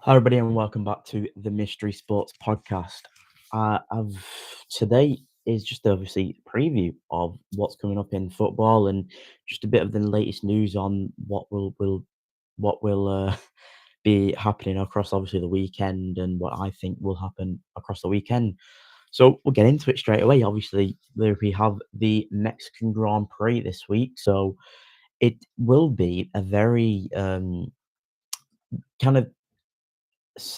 Hi, everybody, and welcome back to the Mystery Sports Podcast. I've Today is just obviously a preview of what's coming up in football and just a bit of the latest news on what will be happening across obviously the weekend and what I think will happen across the weekend. So we'll get into it straight away. Obviously, there we have the Mexican Grand Prix this week, so it will be a very kind of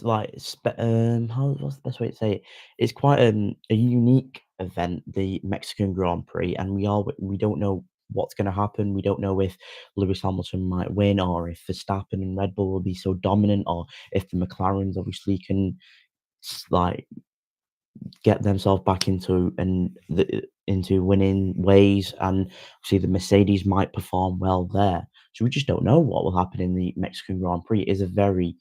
what's the best way to say it? It's quite a unique event, the Mexican Grand Prix, and we don't know what's going to happen. We don't know if Lewis Hamilton might win, or if Verstappen and Red Bull will be so dominant, or if the McLarens obviously can like get themselves back into winning ways, and see the Mercedes might perform well there. So we just don't know what will happen in the Mexican Grand Prix. It is a very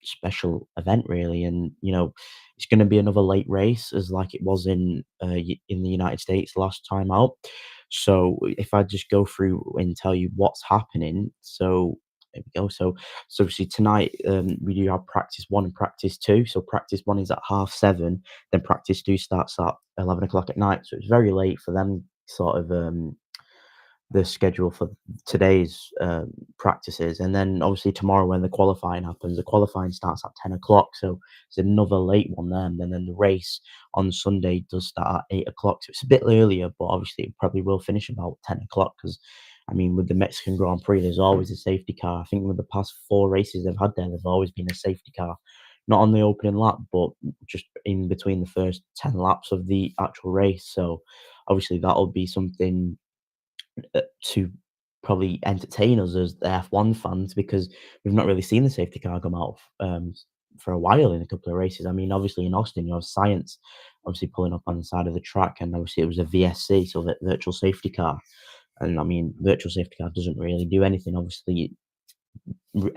special event, really, and it's going to be another late race, as like it was in the United States last time out. So if I just go through and tell you what's happening, so there we go. So obviously tonight, we do have practice one and practice two. So practice one is at 7:30, then practice two starts at 11 o'clock at night. So it's very late for them, sort of the schedule for today's practices. And then obviously tomorrow when the qualifying happens, the qualifying starts at 10 o'clock. So it's another late one then. And then the race on Sunday does start at 8 o'clock. So it's a bit earlier, but obviously it probably will finish about 10 o'clock because I mean, with the Mexican Grand Prix, there's always a safety car. I think with the past four races they've had there, there's always been a safety car. Not on the opening lap, but just in between the first 10 laps of the actual race. So obviously that'll be something to probably entertain us as the F1 fans, because we've not really seen the safety car come out for a while in a couple of races. I mean, obviously in Austin, you have Science obviously pulling up on the side of the track, and obviously it was a VSC, so the virtual safety car. And I mean, virtual safety car doesn't really do anything. Obviously,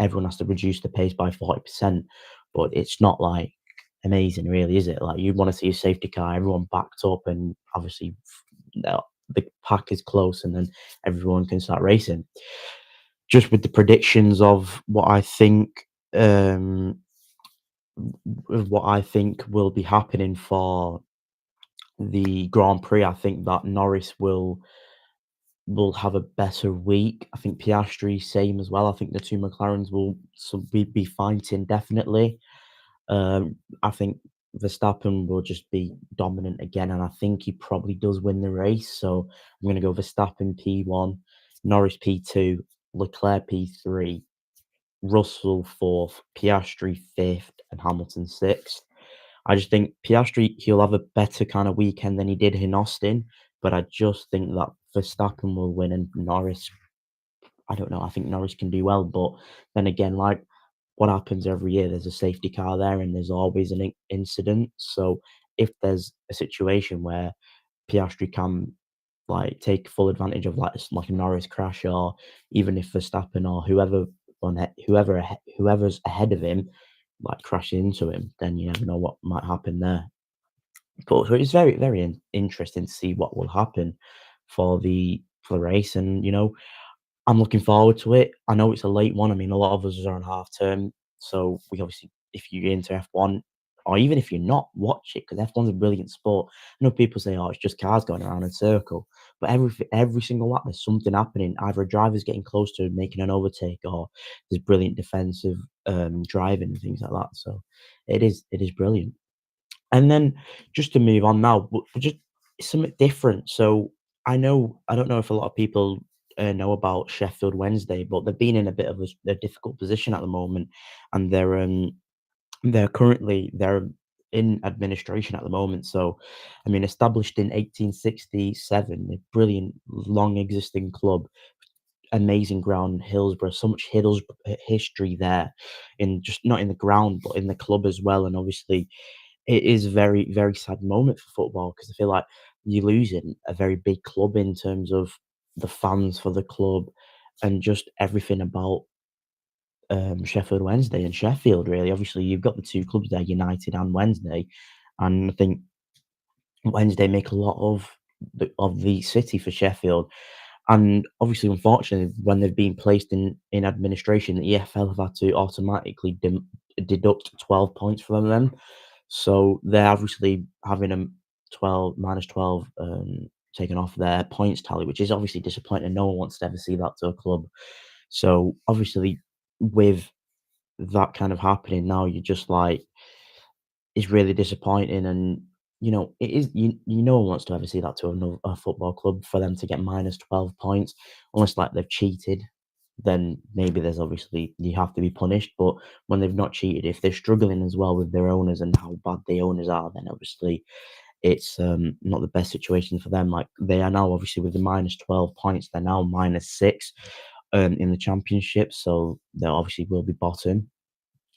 everyone has to reduce the pace by 40%, but it's not like amazing, really, is it? Like you'd want to see a safety car, everyone backed up, and obviously the pack is close, and then everyone can start racing. Just with the predictions of what I think will be happening for the Grand Prix, I think that Norris will have a better week. I think Piastri same as well. I think the two McLarens will be fighting definitely. I think Verstappen will just be dominant again, and I think he probably does win the race. So I'm going to go Verstappen P1, Norris P2, Leclerc P3, Russell fourth, Piastri fifth, and Hamilton sixth. I just think Piastri, he'll have a better kind of weekend than he did in Austin, but I just think that Verstappen will win, and Norris, I don't know. I think Norris can do well, but then again, like what happens every year, there's a safety car there, and there's always an incident. So if there's a situation where Piastri can take full advantage of like a Norris crash, or even if Verstappen or whoever's ahead of him crashes into him, then you never know what might happen there. But so it's very very interesting to see what will happen for the race, and I'm looking forward to it. I know it's a late one. I mean, a lot of us are on half term, so we obviously, if you're into F1, or even if you're not, watch it because F1's a brilliant sport. I know people say, "Oh, it's just cars going around in a circle," but every single lap there's something happening. Either a driver's getting close to making an overtake, or there's brilliant defensive driving and things like that. So it is brilliant. And then just to move on now, just something different. So I don't know if a lot of people know about Sheffield Wednesday, but they've been in a bit of a difficult position at the moment, and they're in administration at the moment. So, I mean, established in 1867, a brilliant, long existing club, amazing ground, Hillsborough, so much history there, in just not in the ground but in the club as well, and obviously it is a very, very sad moment for football because I feel like you're losing a very big club in terms of the fans for the club and just everything about Sheffield Wednesday and Sheffield. Really, obviously, you've got the two clubs there, United and Wednesday, and I think Wednesday make a lot of the city for Sheffield. And obviously, unfortunately, when they've been placed in administration, the EFL have had to automatically deduct 12 points from them. So they're obviously having a 12 minus 12 taken off their points tally, which is obviously disappointing. No one wants to ever see that to a club. So obviously, with that kind of happening now, you're just like, it's really disappointing. And it is, no one wants to ever see that to a football club, for them to get minus 12 points, unless like they've cheated. Then maybe there's obviously, you have to be punished. But when they've not cheated, if they're struggling as well with their owners and how bad the owners are, then obviously it's not the best situation for them. Like, they are now obviously with the minus 12 points, they're now minus 6 in the championship, so they obviously will be bottom.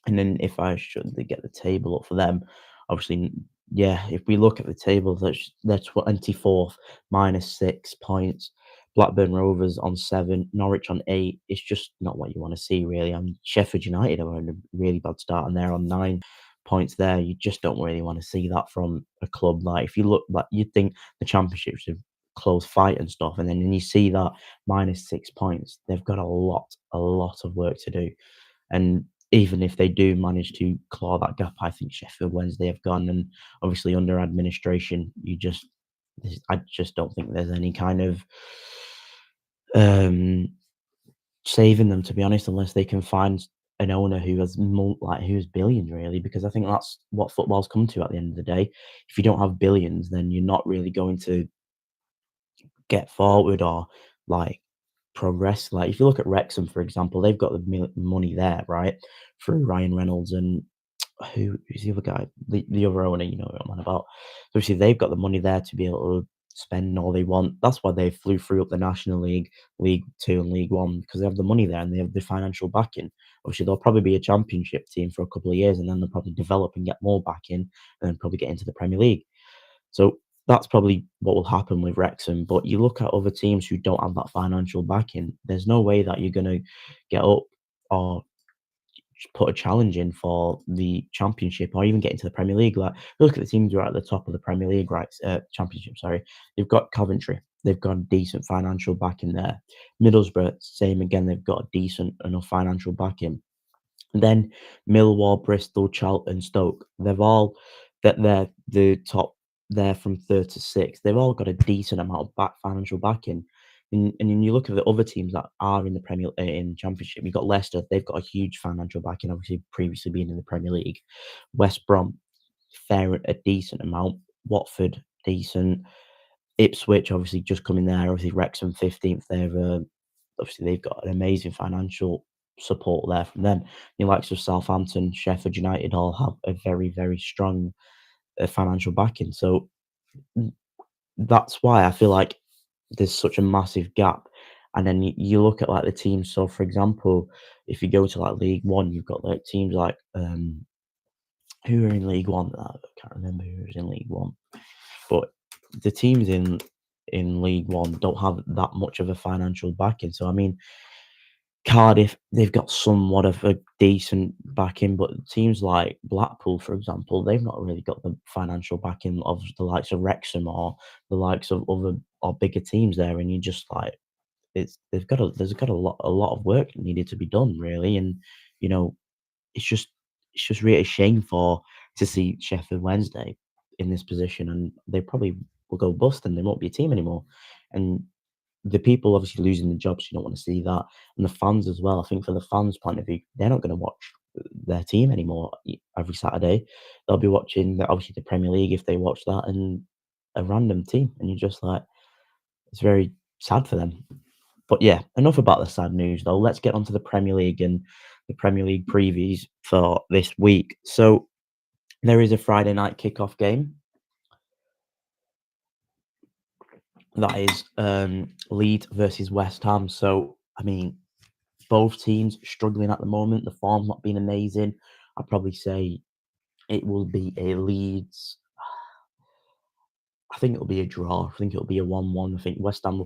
And then if I should they get the table up for them, obviously, yeah, if we look at the table, they're 24th, minus 6 points. Blackburn Rovers on 7, Norwich on 8. It's just not what you want to see, really. Sheffield United are on a really bad start, and they're on 9 points there. You just don't really want to see that from a club. Like, if you look, like, you'd think the Championship's a close fight and stuff, and then when you see that minus 6 points, they've got a lot of work to do. And even if they do manage to claw that gap, I think Sheffield Wednesday have gone. And obviously, under administration, I just don't think there's any kind of um, saving them, to be honest, unless they can find an owner who has who's billions, really. Because I think that's what football's come to at the end of the day. If you don't have billions, then you're not really going to get forward or like progress. Like, if you look at Wrexham, for example, they've got the money there, right, through Ryan Reynolds and who's the other guy, the other owner, you know what I'm on about. So obviously, they've got the money there to be able to spend all they want. That's why they flew through up the National League, League Two, and League One, because they have the money there and they have the financial backing. Obviously, they'll probably be a Championship team for a couple of years, and then they'll probably develop and get more backing, and then probably get into the Premier League. So that's probably what will happen with Wrexham. But you look at other teams who don't have that financial backing, there's no way that you're going to get up or put a challenge in for the Championship or even get into the Premier League. Like, look at the teams who are at the top of the Premier League, right? Championship, sorry. You've got Coventry. They've got a decent financial backing there. Middlesbrough, same again. They've got a decent enough financial backing. Then Millwall, Bristol, Charlton, Stoke, they're the top there from third to sixth. They've all got a decent amount of financial backing. And then you look at the other teams that are in the in Championship. You've got Leicester, they've got a huge financial backing, obviously previously being in the Premier League. West Brom, a decent amount. Watford, decent. Ipswich, obviously just coming there. Obviously Wrexham 15th. Obviously they've got an amazing financial support there from them. The likes of Southampton, Sheffield United all have a very, very strong financial backing. So that's why I feel like there's such a massive gap. And then you look at like the teams. So for example, if you go to like League One, you've got like teams like who are in League One. I can't remember who was in League One, but the teams in League One don't have that much of a financial backing. So I mean, Cardiff, they've got somewhat of a decent backing, but teams like Blackpool, for example, they've not really got the financial backing of the likes of Wrexham or the likes of other or bigger teams there. And you just like, there's got a lot of work needed to be done, really. And you know, it's just really a shame to see Sheffield Wednesday in this position, and they probably will go bust and they won't be a team anymore. And the people obviously losing the jobs, you don't want to see that. And the fans as well. I think for the fans' point of view, they're not going to watch their team anymore every Saturday. They'll be watching obviously the Premier League if they watch that, and a random team. And you're just like, it's very sad for them. But yeah, enough about the sad news though. Let's get onto the Premier League and the Premier League previews for this week. So there is a Friday night kickoff game. That is Leeds versus West Ham. So I mean, both teams struggling at the moment. The form's not been amazing. I'd probably say it will be a Leeds. I think it'll be a draw. I think it'll be a 1-1. I think West Ham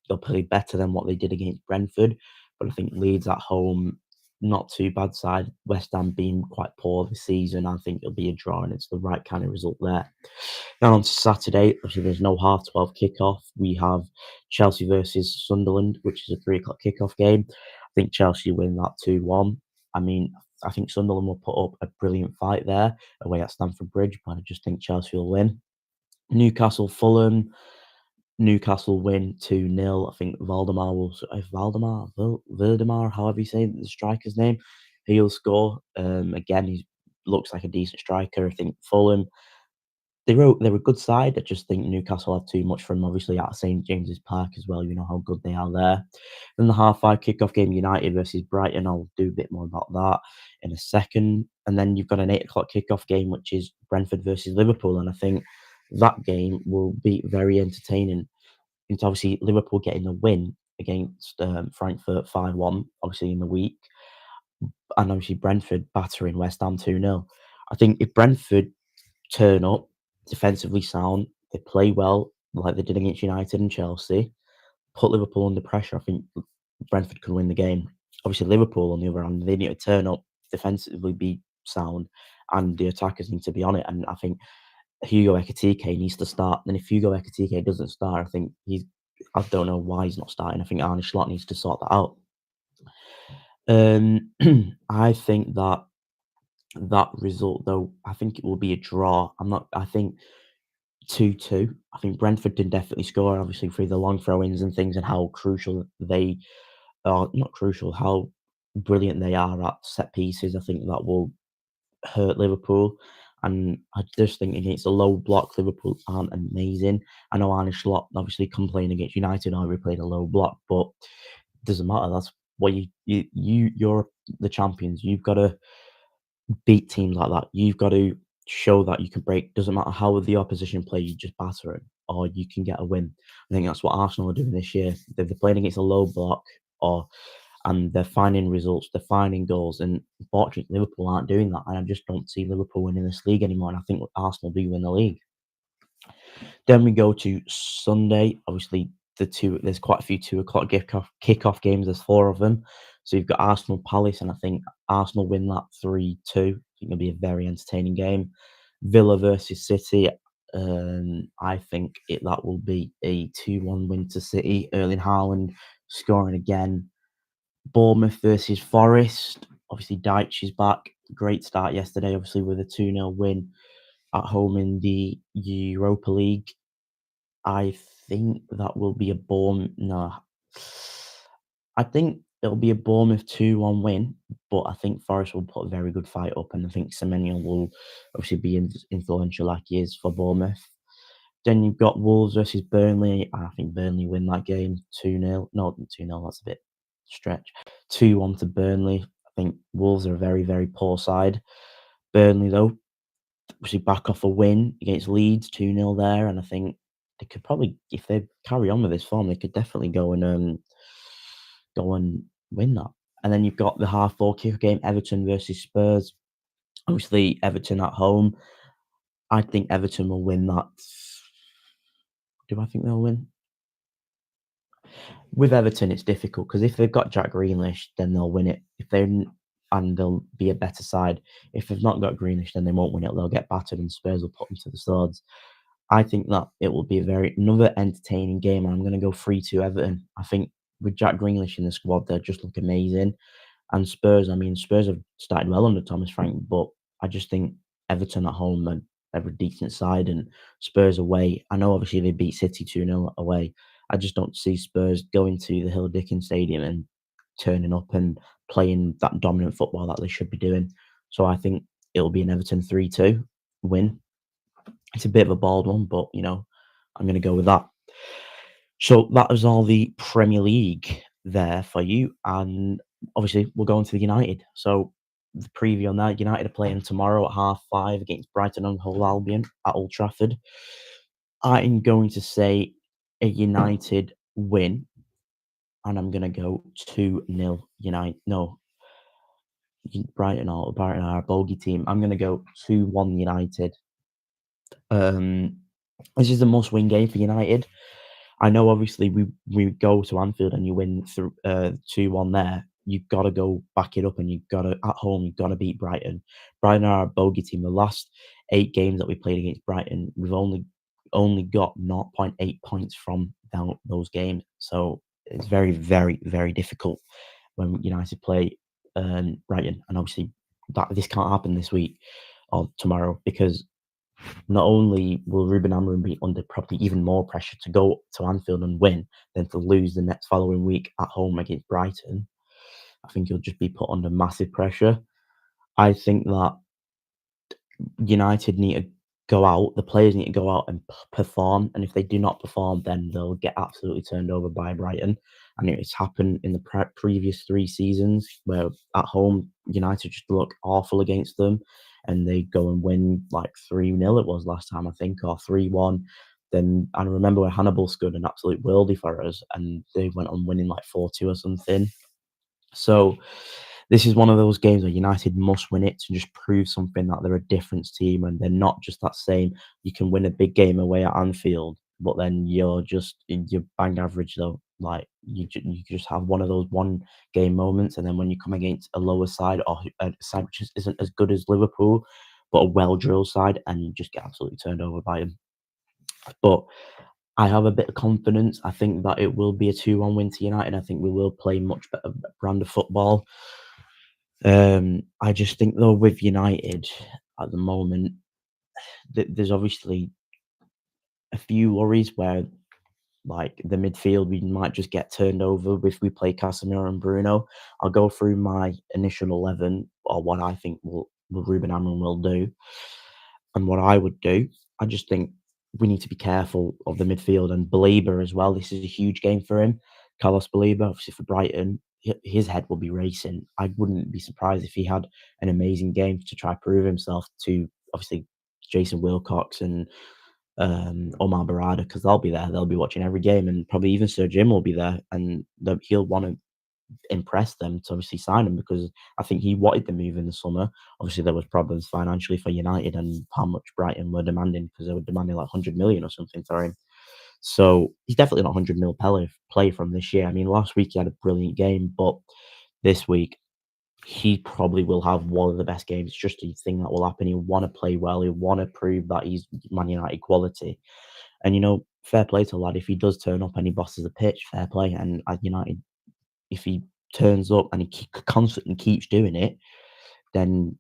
they'll play better than what they did against Brentford. But I think Leeds at home, not too bad side. West Ham being quite poor this season. I think it'll be a draw, and it's the right kind of result there. Now on to Saturday, obviously there's no 12:30 kickoff. We have Chelsea versus Sunderland, which is a 3 o'clock kickoff game. I think Chelsea win that 2-1. I mean, I think Sunderland will put up a brilliant fight there away at Stamford Bridge, but I just think Chelsea will win. Newcastle, Fulham. Newcastle win 2-0. I think Valdemar will Verdemar, however you say the striker's name, he'll score. Again, he looks like a decent striker. I think Fulham, they're a good side. I just think Newcastle have too much for them, obviously, at St James's Park as well. You know how good they are there. Then the half-5 kickoff game, United versus Brighton. I'll do a bit more about that in a second. And then you've got an 8 o'clock kickoff game, which is Brentford versus Liverpool. And I think that game will be very entertaining. It's obviously Liverpool getting the win against Frankfurt 5-1, obviously in the week, and obviously Brentford battering West Ham 2-0. I think if Brentford turn up defensively sound, they play well like they did against United and Chelsea, put Liverpool under pressure, I think Brentford can win the game. Obviously, Liverpool, on the other hand, they need to turn up defensively, be sound, and the attackers need to be on it. And I think Hugo Ekitike needs to start. And if Hugo Ekitike doesn't start, I think I don't know why he's not starting. I think Arne Slot needs to sort that out. I think that result, though, I think it will be a draw. I think 2-2. I think Brentford can definitely score, obviously, through the long throw-ins and things, and how crucial they are. Not crucial, how brilliant they are at set pieces. I think that will hurt Liverpool. And I just think against a low block, Liverpool aren't amazing. I know Arne Slot obviously complained against United, how we played a low block, but it doesn't matter. That's what you're the champions. You've got to beat teams like that. You've got to show that you can break. Doesn't matter how the opposition play, you just batter it, or you can get a win. I think that's what Arsenal are doing this year. They're playing against a low block, and they're finding results, they're finding goals, and unfortunately, Liverpool aren't doing that. And I just don't see Liverpool winning this league anymore. And I think Arsenal do win the league. Then we go to Sunday. Obviously, there's quite a few 2 o'clock kickoff games. There's 4 of them. So you've got Arsenal Palace, and I think Arsenal win that 3-2. I think it'll be a very entertaining game. Villa versus City. I think that will be a 2-1 win to City. Erling Haaland scoring again. Bournemouth versus Forest. Obviously, Deitch is back. Great start yesterday, obviously, with a 2-0 win at home in the Europa League. I think that will be a No, I think it'll be a Bournemouth 2-1 win, but I think Forest will put a very good fight up, and I think Semenyo will obviously be influential like he is for Bournemouth. Then you've got Wolves versus Burnley. I think Burnley win that game 2-0. No, 2-0, that's a bit stretch. 2-1 to Burnley. I think Wolves are a very, very poor side. Burnley, though, obviously back off a win against Leeds, 2-0 there, and I think they could probably, if they carry on with this form, they could definitely go and win that. And then you've got the half-4 kicker game, Everton versus Spurs. Obviously, Everton at home. I think Everton will win that. Do I think they'll win? With Everton, it's difficult because if they've got Jack Grealish, then they'll win it. And they'll be a better side. If they've not got Grealish, then they won't win it. They'll get battered, and Spurs will put them to the swords. I think that it will be another entertaining game, and I'm going to go 3-2 Everton. I think with Jack Grealish in the squad, they'll just look amazing. And Spurs, I mean, Spurs have started well under Thomas Frank, but I just think Everton at home and they're a decent side, and Spurs away. I know obviously they beat City 2-0 away. I just don't see Spurs going to the Hill Dickens Stadium and turning up and playing that dominant football that they should be doing. So I think it'll be an Everton 3-2 win. It's a bit of a bald one, but I'm going to go with that. So that was all the Premier League there for you, and obviously we'll go into the United. So the preview on that: United are playing tomorrow at 5:30 against Brighton and Hove Albion at Old Trafford. I'm going to say a United win, and I'm going to go 2-0 United. No, Brighton are a bogey team. I'm going to go 2-1 United. This is a must-win game for United. I know, obviously, we go to Anfield and you win through 2-1 there. You've got to go back it up, and at home, you've got to beat Brighton. Brighton are a bogey team. The last 8 games that we played against Brighton, we've only got 0.8 points from those games. So it's very, very, very difficult when United play Brighton. And obviously, that this can't happen this week or tomorrow because not only will Ruben Amorim be under probably even more pressure to go to Anfield and win than to lose the next following week at home against Brighton, I think he'll just be put under massive pressure. I think that United need to go out, the players need to go out and perform, and if they do not perform, then they'll get absolutely turned over by Brighton. And it's happened in the previous 3 seasons where at home United just look awful against them, and they go and win like 3-0. It was last time I think, or 3-1. Then I remember when Hannibal scored an absolute worldie for us, and they went on winning like 4-2 or something. So this is one of those games where United must win it to just prove something that they're a different team and they're not just that same. You can win a big game away at Anfield, but then you're bang average though. Like you just have one of those one game moments, and then when you come against a lower side or a side which isn't as good as Liverpool, but a well drilled side, and you just get absolutely turned over by them. But I have a bit of confidence. I think that it will be a 2-1 win to United. I think we will play much better brand of football. I just think though with United at the moment, there's obviously a few worries where like the midfield we might just get turned over if we play Casemiro and Bruno. I'll go through my initial 11 or what I think will Ruben Amorim will do and what I would do. I just think we need to be careful of the midfield and Belieber as well. This is a huge game for him. Carlos Belieber, obviously for Brighton, his head will be racing. I wouldn't be surprised if he had an amazing game to try prove himself to obviously Jason Wilcox and Omar Barada because they'll be there. They'll be watching every game, and probably even Sir Jim will be there, and he'll want to impress them to obviously sign him because I think he wanted the move in the summer. Obviously, there was problems financially for United and how much Brighton were demanding because they were demanding like 100 million or something for him. So he's definitely not 100 mil play from this year. I mean, last week he had a brilliant game, but this week he probably will have one of the best games. It's just a thing that will happen. He'll want to play well. He'll want to prove that he's Man United quality. And fair play to the lad. If he does turn up and he bosses the pitch, fair play. And at United, if he turns up and he constantly keeps doing it, then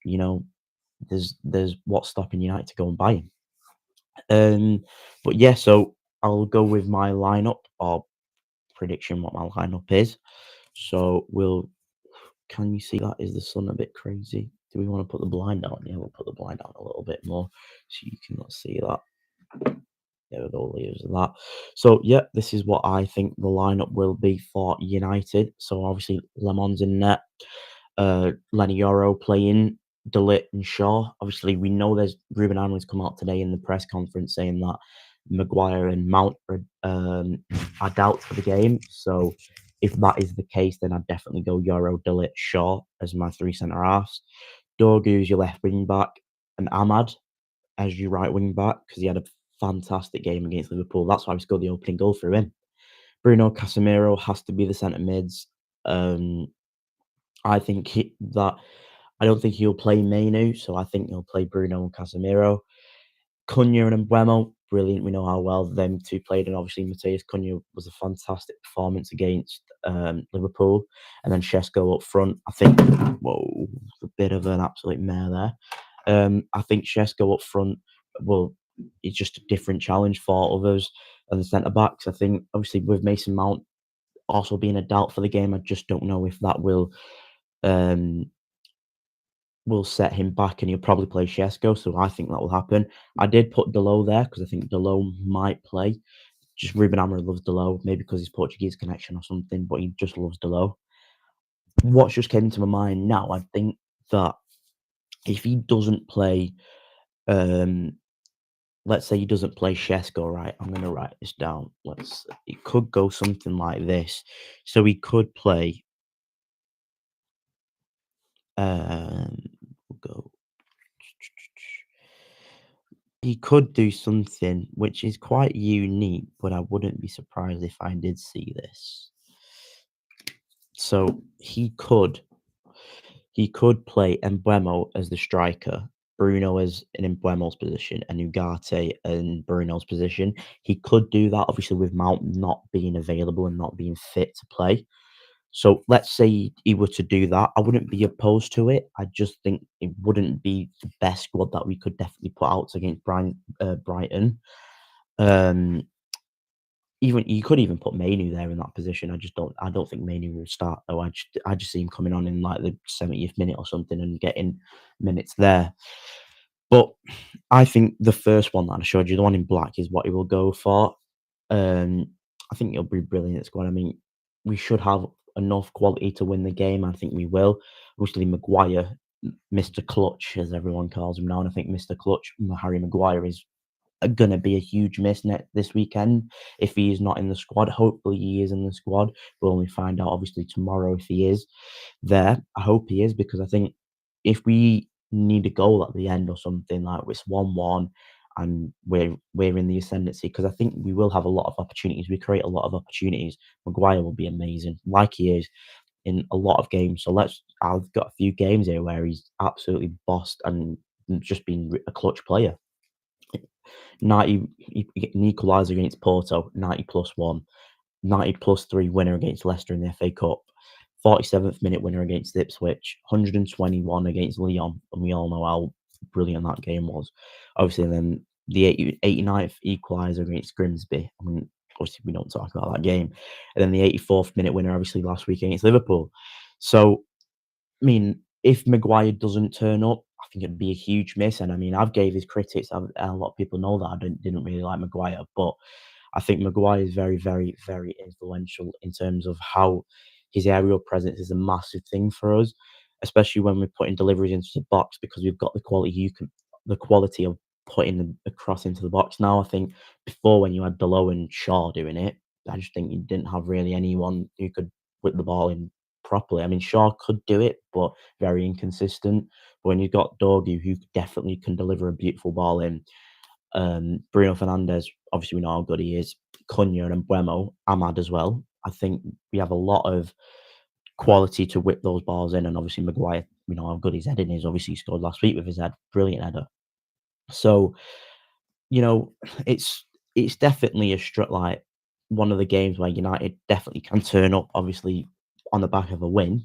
there's what's stopping United to go and buy him. But yeah, so I'll go with my lineup or prediction what my lineup is. So can you see that? Is the sun a bit crazy? Do we want to put the blind down? Yeah, we'll put the blind down a little bit more so you cannot see that. There we go, layers of that. So yeah, this is what I think the lineup will be for United. So obviously Lemon's in net, Lenny Yoro playing, De Ligt and Shaw. Obviously, we know there's Ruben Amorim's come out today in the press conference saying that Maguire and Mount are doubts for the game. So if that is the case, then I'd definitely go Yoro, De Ligt, Shaw as my 3 centre halves. Dorgu's your left wing back, and Ahmad as your right wing back because he had a fantastic game against Liverpool. That's why we scored the opening goal through him. Bruno Casemiro has to be the centre mids. I think that I don't think he'll play Mainu, so I think he'll play Bruno and Casemiro. Cunha and Mbeumo, brilliant. We know how well them two played, and obviously Matheus Cunha was a fantastic performance against Liverpool. And then Shesko up front. I think, whoa, a bit of an absolute mare there. I think Shesko up front, well, it's just a different challenge for others and the centre backs. I think, obviously, with Mason Mount also being a doubt for the game, I just don't know if that um, will set him back and he'll probably play Shesko, so I think that will happen. I did put Delo there because I think Delo might play. Just Ruben Amorim loves Delo, maybe because he's Portuguese connection or something, but he just loves Delo. What's just came into my mind now, I think that if he doesn't play, um, let's say he doesn't play Shesko, right? I'm going to write this down. It could go something like this. So he could play, we'll go he could do something which is quite unique, but I wouldn't be surprised if I did see this. So he could play Mbeumo as the striker, Bruno as in Mbeumo's position, and Ugarte in Bruno's position. He could do that, obviously, with Mount not being available and not being fit to play. So let's say he were to do that, I wouldn't be opposed to it. I just think it wouldn't be the best squad that we could definitely put out against Brighton. Um, Even you could even put Mainu there in that position. I don't think Mainu will start though. I just see him coming on in like the 70th minute or something and getting minutes there. But I think the first one that I showed you, the one in black, is what he will go for. Um, I think it'll be brilliant squad. I mean, we should have enough quality to win the game. I think we will. Obviously, Maguire, Mr. Clutch, as everyone calls him now, and I think Mr. Clutch, Harry Maguire, is gonna be a huge miss this weekend if he is not in the squad. Hopefully, he is in the squad. We'll only find out obviously tomorrow if he is there. I hope he is because I think if we need a goal at the end or something like it's 1-1 and we're in the ascendancy because I think we will have a lot of opportunities. We create a lot of opportunities. Maguire will be amazing, like he is in a lot of games. So I've got a few games here where he's absolutely bossed and just been a clutch player. 90 an equaliser against Porto, 90 plus 1, 90 plus 3 winner against Leicester in the FA Cup, 47th minute winner against Ipswich, 121 against Lyon, and we all know how brilliant that game was. Obviously, then the 89th equaliser against Grimsby. I mean, obviously, we don't talk about that game. And then the 84th minute winner, obviously, last week against Liverpool. So I mean, if Maguire doesn't turn up, I think it'd be a huge miss. And I mean, I've gave his critics. A lot of people know that I didn't really like Maguire, but I think Maguire is very, very, very influential in terms of how his aerial presence is a massive thing for us, especially when we're putting deliveries into the box because we've got the quality of putting them across into the box. Now, I think before when you had Below and Shaw doing it, I just think you didn't have really anyone who could whip the ball in properly. I mean, Shaw could do it, but very inconsistent. But when you've got Dorgu, who definitely can deliver a beautiful ball in, Bruno Fernandes, obviously we know how good he is. Cunha and Mbeumo, Ahmad as well. I think we have a lot of quality to whip those balls in, and obviously Maguire, we know how good his heading is. Obviously, he scored last week with his head, brilliant header. So you know, it's definitely like one of the games where United definitely can turn up, obviously on the back of a win,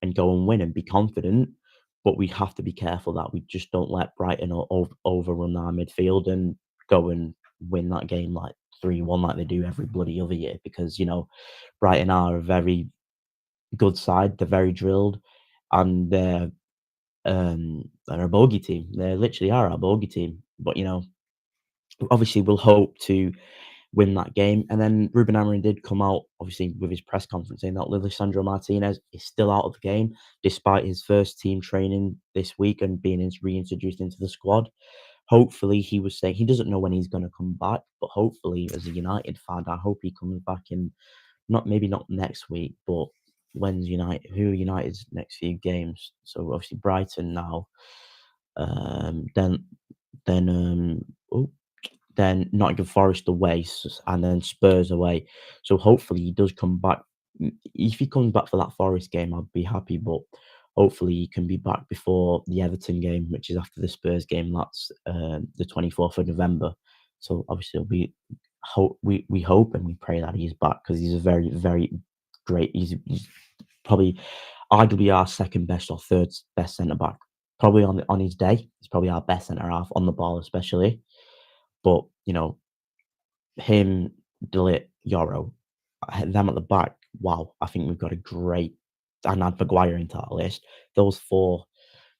and go and win and be confident. But we have to be careful that we just don't let Brighton overrun our midfield and go and win that game like 3-1 like they do every bloody other year. Because Brighton are a very good side. They're very drilled, and they're a bogey team. They literally are a bogey team. But obviously we'll hope to win that game. And then Ruben Amorim did come out, obviously, with his press conference saying that Lisandro Martinez is still out of the game despite his first team training this week and being reintroduced into the squad. Hopefully, he was saying he doesn't know when he's going to come back, but hopefully, as a United fan, I hope he comes back in maybe not next week, but who are United's next few games? So obviously Brighton now, um, then then oh, then Nottingham Forest away, and then Spurs away. So hopefully he does come back. If he comes back for that Forest game, I'd be happy. But hopefully he can be back before the Everton game, which is after the Spurs game. That's the 24th of November. So obviously it'll be we hope and we pray that he's back because he's a very very great. He's probably arguably our second best or third best centre back. Probably on his day, he's probably our best centre half on the ball, especially. But him, Delit, Yoro, them at the back. Wow, I think we've got a great and add Maguire into that list. Those four,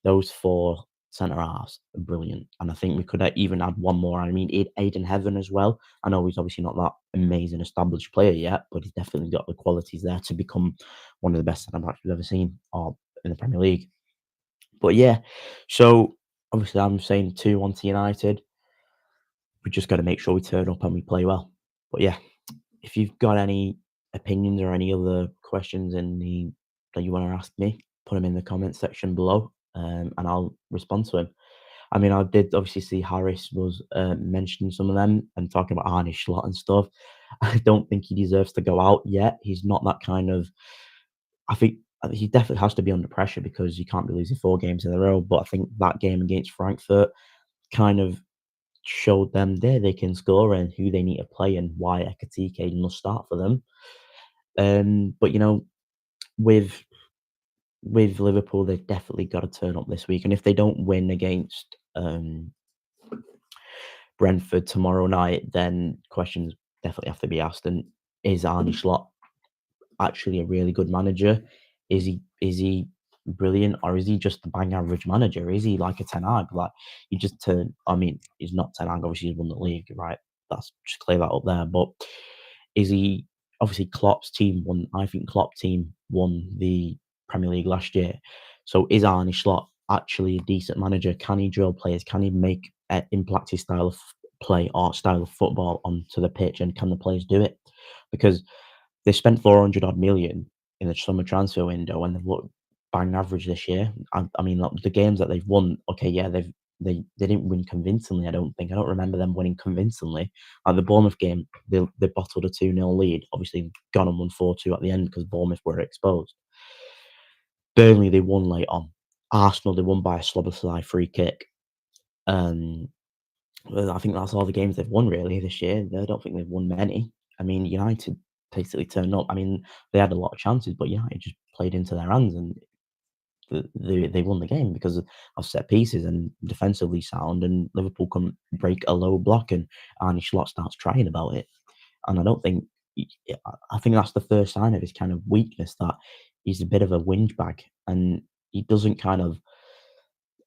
those four centre halves are brilliant, and I think we could even add one more. I mean, Aiden Heaven as well. I know he's obviously not that amazing established player yet, but he's definitely got the qualities there to become one of the best centre backs we've ever seen or in the Premier League. But yeah, so obviously I'm saying 2-1 to United. We just got to make sure we turn up and we play well. But yeah, if you've got any opinions or any other questions that you want to ask me, put them in the comments section below, and I'll respond to them. I mean, I did obviously see Harris was mentioning some of them and talking about Arne Slot and stuff. I don't think he deserves to go out yet. He's not that kind of. I think he definitely has to be under pressure because you can't be losing 4 games in a row. But I think that game against Frankfurt kind of showed them there they can score and who they need to play and why Ekatike must start for them. But with Liverpool, they've definitely got to turn up this week, and if they don't win against Brentford tomorrow night, then questions definitely have to be asked. And is Arne Slot actually a really good manager? Is he brilliant, or is he just a bang average manager? Is he like a Ten Hag? Like you just turn. I mean, he's not Ten Hag. Obviously, he's won the league, right? That's just clear that up there. But is he obviously Klopp's team won? I think Klopp team won the Premier League last year. So is Arne Slot actually a decent manager? Can he drill players? Can he make impact his style of play or style of football onto the pitch? And can the players do it? Because they spent 400 odd million in the summer transfer window, and they've looked bang average this year. I mean, like, the games that they've won, okay, yeah, they didn't win convincingly. I don't think. I don't remember them winning convincingly. Like the Bournemouth game, they bottled a 2-0 lead. Obviously, gone and won 4-2 at the end because Bournemouth were exposed. Burnley, they won late on. Arsenal, they won by a Szoboszlai free kick. Um, well, I think that's all the games they've won really this year. I don't think they've won many. I mean, United basically turned up. I mean, they had a lot of chances, but United just played into their hands, and they won the game because of set pieces and defensively sound. And Liverpool couldn't break a low block, and Arne Slot starts trying about it. And I don't think I think that's the first sign of his kind of weakness, that he's a bit of a whinge bag, and he doesn't kind of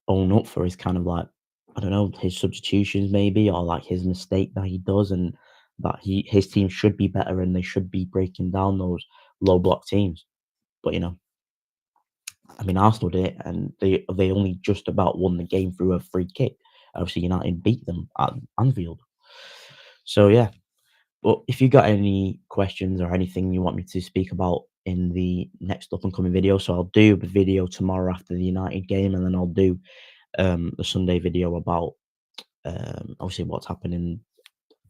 own up for his kind of like, I don't know, his substitutions maybe, or like his mistake that he does, and that his team should be better and they should be breaking down those low block teams. But I mean, Arsenal did it, and they only just about won the game through a free kick. Obviously, United beat them at Anfield. So yeah, but if you got any questions or anything you want me to speak about in the next up and coming video, so I'll do a video tomorrow after the United game, and then I'll do the Sunday video about obviously what's happening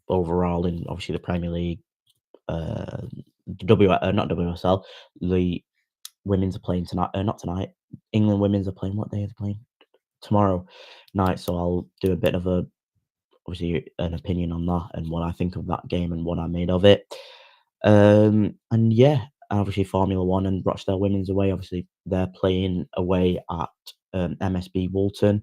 overall in obviously the Premier League, uh, not WSL. The women's are playing tonight. Not tonight. England women's are playing. What day are they playing? Tomorrow night. So I'll do a bit of a obviously an opinion on that and what I think of that game and what I made of it. And yeah, obviously Formula One and Rochdale Women's away. Obviously they're playing away at MSB Woolton.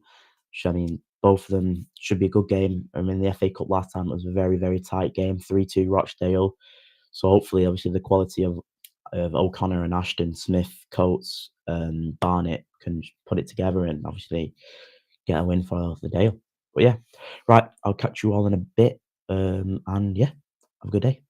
Which, I mean, both of them should be a good game. I mean, the FA Cup last time was a very, very tight game, 3-2 Rochdale. So hopefully, obviously, the quality of O'Connor and Ashton, Smith, Coates, Barnett can put it together and obviously get a win for the Dale. But yeah, right, I'll catch you all in a bit. And yeah, have a good day.